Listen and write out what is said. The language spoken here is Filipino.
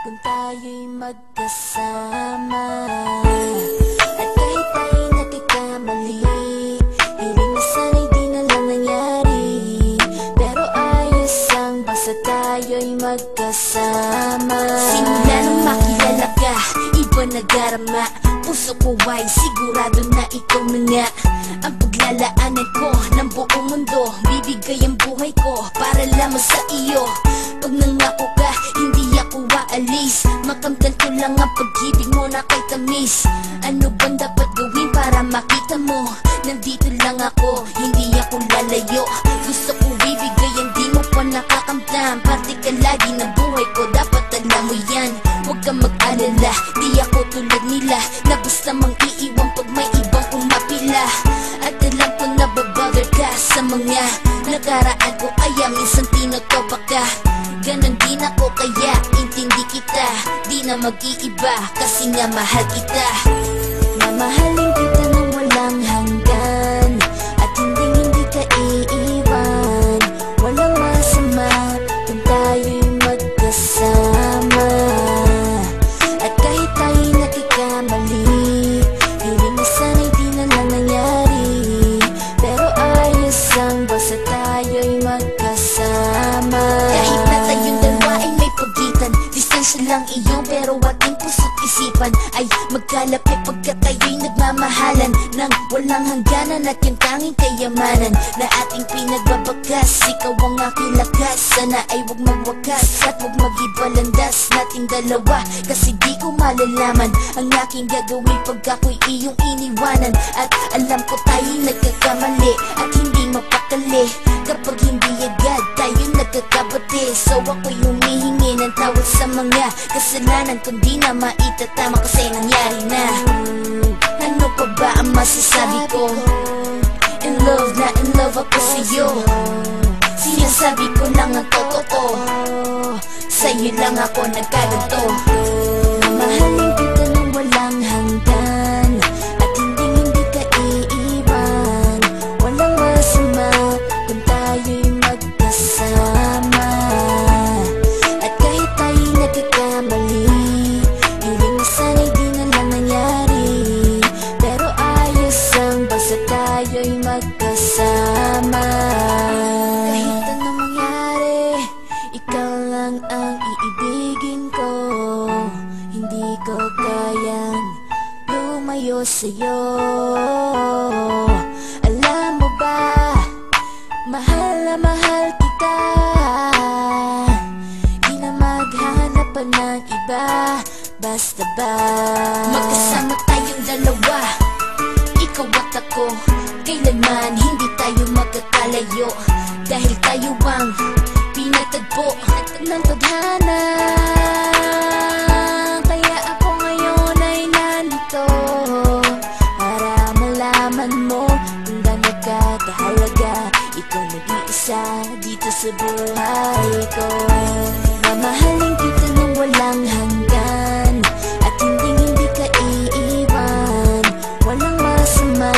kung tayo'y magkasama. At kahit tayo'y nagkakamali, hiling na sana'y di na lang nangyari. Pero ayos ang basta tayo'y magkasama. Simula nang makilala ka, iba nagarama. Puso ko ay sigurado na ikaw na nga ang paglalaanan ko ng buong mundo. Bibigay ang buhay ko para lamang sa iyo. Pag nangako ka, hindi ako aalis. Makamtan ko lang ang pag-ibig mo na kay tamis. Ano bang dapat gawin para makita mo? Nandito lang ako, hindi ako lalayo. Gusto ko bibigay ang di mo pa nakakamtam. Parte ka lagi ng buhay ko, dapat alam mo yan. Huwag kang mag-alala, di ako tulad nila na basta mang iiwan pag may ibang umapila. At alam ko na babother ka sa mga nakaraan ko, kaya minsan tinotopa ka. Ganon din ako kaya intindi kita. Di na mag-iiba kasi nga mahal kita. Mamahalin kita nang walang hanggan, at hindi ka iiwan. Walang masama kung tayo'y magkasama. At kahit tayo'y nagkakamali, hiling na sana'y di na lang nangyari. Pero ayos ang basta tayo'y magkasama. Kahit na tayong dalawa ay may pagitan, distansya lang iyo pero ating puso't isipan ay magkalapit pagkat tayo'y nagmamahalan ng walang hangganan. At yung tanging kayamanan na ating pinagbabakas, ikaw ang aking lakas. Sana ay huwag magwakas at huwag mag-iba landas nating dalawa. Kasi di ko malalaman ang aking gagawin pag ako'y iyong iniwanan. At alam ko tayo'y nagkakamali at hindi mapakali kapag hindi agad tayo nagkakabati. So ako'y humihingi ng tawad sa mga kasalanan kung di na maitatama kasi nangyari na. Ano pa ba ang masasabi ko? In love na in love ako sa'yo. Sinasabi ko lang ang totoo, sa'yo lang ako nagkaganto. Mamahalin kita nang walang hanggan, at hindi ka iiwan. Walang masama kung tayo'y magkasama. At kahit tayo'y nagkakamali, hiling na sana'y di na lang nangyari. Pero ayos ang basta tayo'y magkasama. Kahit anong mangyari, ikaw lang ang iibigin ko. Hindi ko kayang lumayo sa'yo. Alam mo ba, mahal na mahal kita. Di na maghanap pa ng iba, basta ba magkasama tayong dalawa, ikaw at ako. Kailanman hindi tayo magkakalayo, dahil tayo ang pinatagpo ng tadhana. Kaya ako ngayon ay nandito para malaman mo kung gaano ka kahalaga. Ikaw nag-iisa dito sa buhay ko. Mamahalin kita nang walang hanggan, at hindi ka iiwan. Walang masama